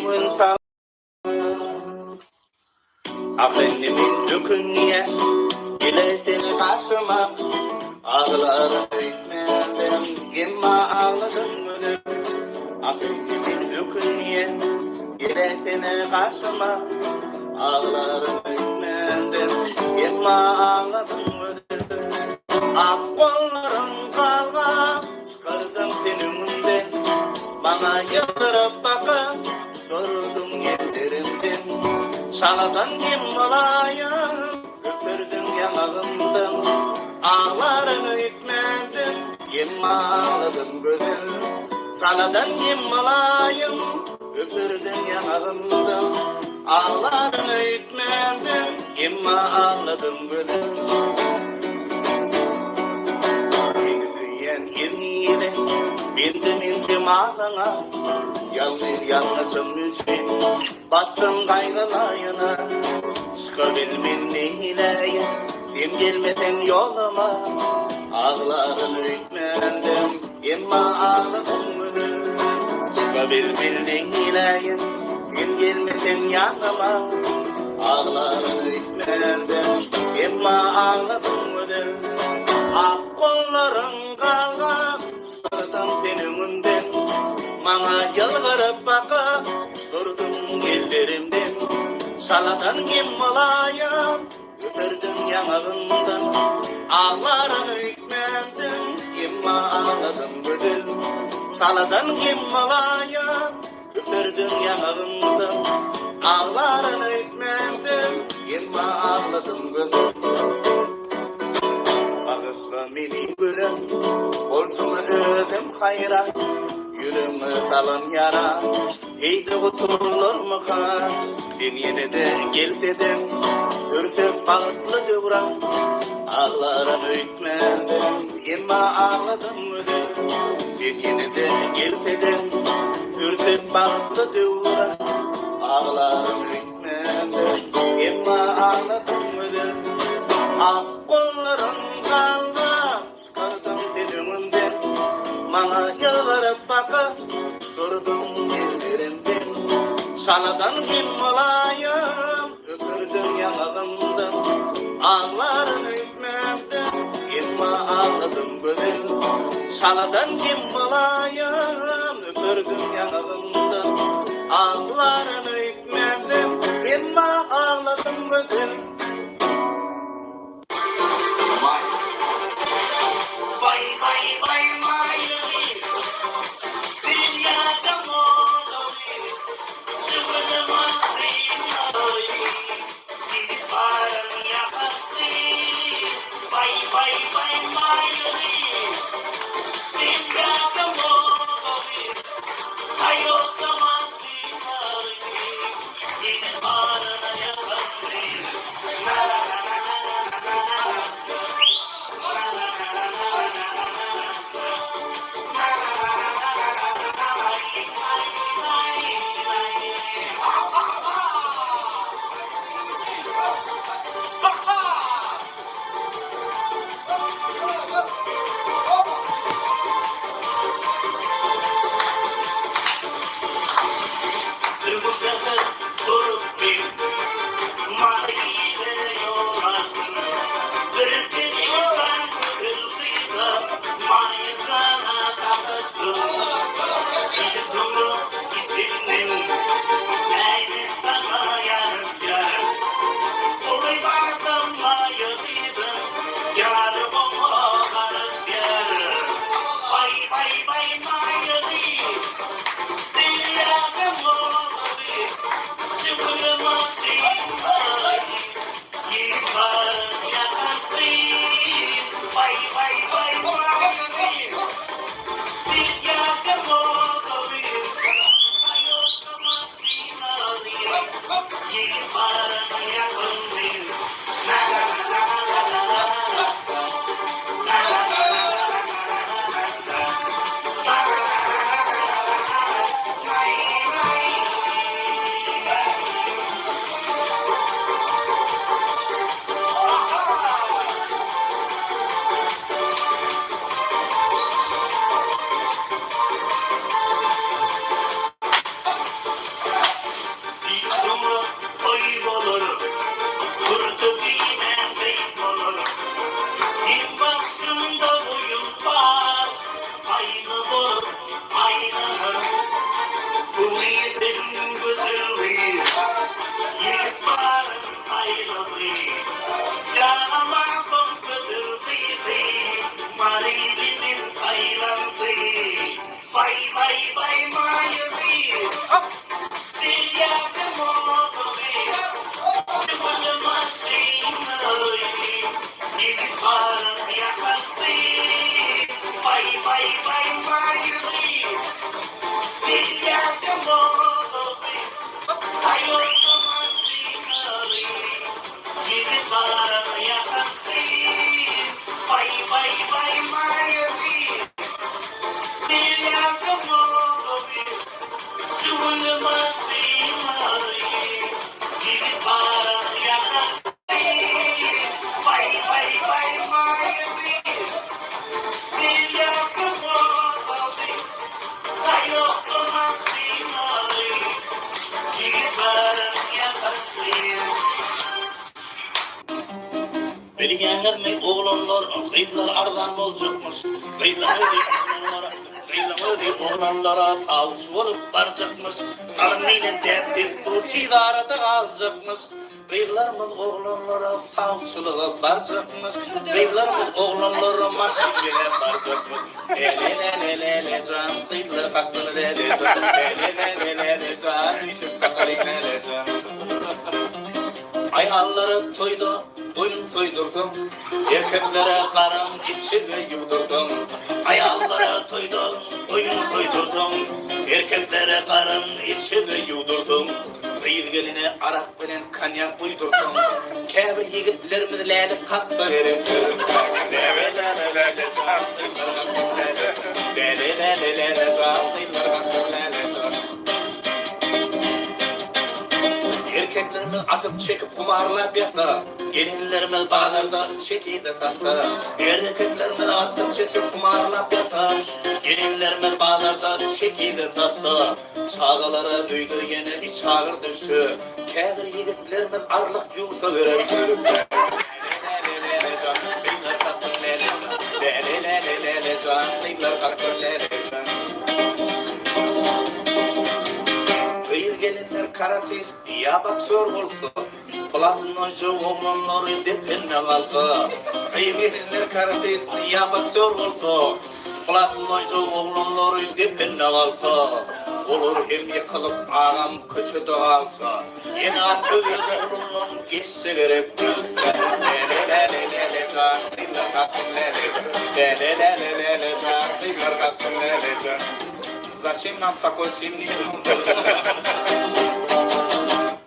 Gönlümün sal Afendimin dökünye Gilesin karşıma Ağlarım bitmeden Gemma ağladım ödüm Afendimin dökünye Gilesin karşıma Ağlarım bitmeden Gemma ağladım ödüm Ak kollarım kalma Çıkardım tenimden Bana yıldırıp bakın Gördüm yerlerimden Şaladan yemmalayım Öpürdüm yanağımdan Ağlarım öğütmedim Yemma ağladım gözüm Şaladan yemmalayım Öpürdüm yanağımdan Ağlarım öğütmedim Yemma ağladım gözüm Yerine bindim insim ağlana Yalnızım üçün battım kaygılayına Çıkabilmin neyleye sen gelmeden yoluma Ağlarım öğütmendim emma ağladım ödüm Çıkabilmin neyleye sen gelmeden yanıma Ağlarım öğütmendim emma ağladım ödüm Ak kollarım kalğa Çıkardım tenimden Bana yalvarıp baka Durdum ellerimden Şaladan yemmalayım Öpürdüm yanağımdan Ağlarım öğütmendim Yemma ağladım ödüm Şaladan yemmalayım Öpürdüm yanağımdan Ağlarım öğütmendim Yemma ağladım ödüm Bağışla beni görüm Olsun özüm hayra Yüreğime salın yara Eydi kurtulur mu kan Ben yine de gelsedim Sürsep bağıtlı dövran Ağlarım öğütmendim Emma ağladım ödüm Ben yine de gelsedim Sürsep bağıtlı dövran Ağlarım öğütmendim Emma ağladım ödüm Ak kollarım kaldı Çıkardım tenimden Bana yalvarıp bakıp Durdum ellerimden Şaladan yemmalayım Öpürdüm yanağımdan Ağlarım öğütmemden Emma ağladım gözüm Şaladan yemmalayım Öpürdüm yanağımdan Ağlarım öğütmemden Emma ağladım gözüm bay Meylis. Still got the Görogly. Çıvılma Saýlanan. Gidip varım yakası. Bay Meylis. Still got the Görogly. Aýdymlar gidip varım yakası. Bay Meylis. Still got the Görogly. Çıvılma Saýlanan. Gidip varım yakası. Bay Meylis. Still got the Görogly. Aýdymlar gidip varım yakası. Bilgenler oğlanlar, kıyılar ardan olacakmış. Kıyılamı oğlanlara savuz olup baracakmış. Armıyla dertliz tutuyda arada kalacakmış. Kıyılarımız oğlanlara savuzçılığa baracakmış. Kıyılarımız oğlanlara maşinlere baracakmış. Lelelelelele can, kıyılar kalktın lele can. Lelelelelele can, içip kakarıyla lele can. Ayhalları toydu, oyun soydurdum. Erkeklere karam içine yudurdum. Ayhallara toydu, oyun soydurdum. Erkeklere karam içine yudurdum. Kıyız geline arak bilen kanyak uydurdum. Kâbir yigitlerimiz lälip kalksa gerek. Erkeklerimiz atıp çekip kumarlap yasa. Gelinlerimiz bağlarda çekiyde satsa. Erkeklerimiz atıp çekip kumarlap yasa. Gelinlerimiz bağlarda çekiyde satsa. Çağalara duydu yine bir çağır düşü. Kâbir yigitlerimiz arlık yuvsa gerek. Kıyız gelinler karatis ya boksör olsa. Platnocu oğlanları depinne kalsa. Kıyız gelinler karatis ya boksör olsa. Platnocu oğlanları depinne kalsa. Olur hem yıkılıp ağam köşede kalsa. Yine atı gözlerinin geçse gerek. Lelelelelele can, diller kalktın lele can. Lelelelelele can, diller kalktın lele can. Zачем нам такой сильный?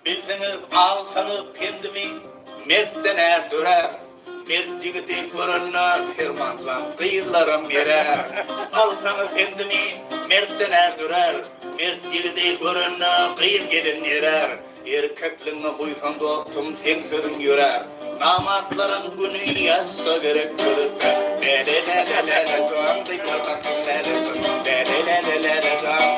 Bildiniz alsanız kendimi mertten erdirer. Mert yigiti görünür firmansan kıyılarım yerer. Alsanız kendimi mertten erdirer. Mert yigiti görünür kıyıl gelin yerer. Erkekliğine buysan dostum sen sözün yörer. Namatların günü yazsa gerektir. Lelelelelele can, diller kalktın lele can. Lelelelelele can,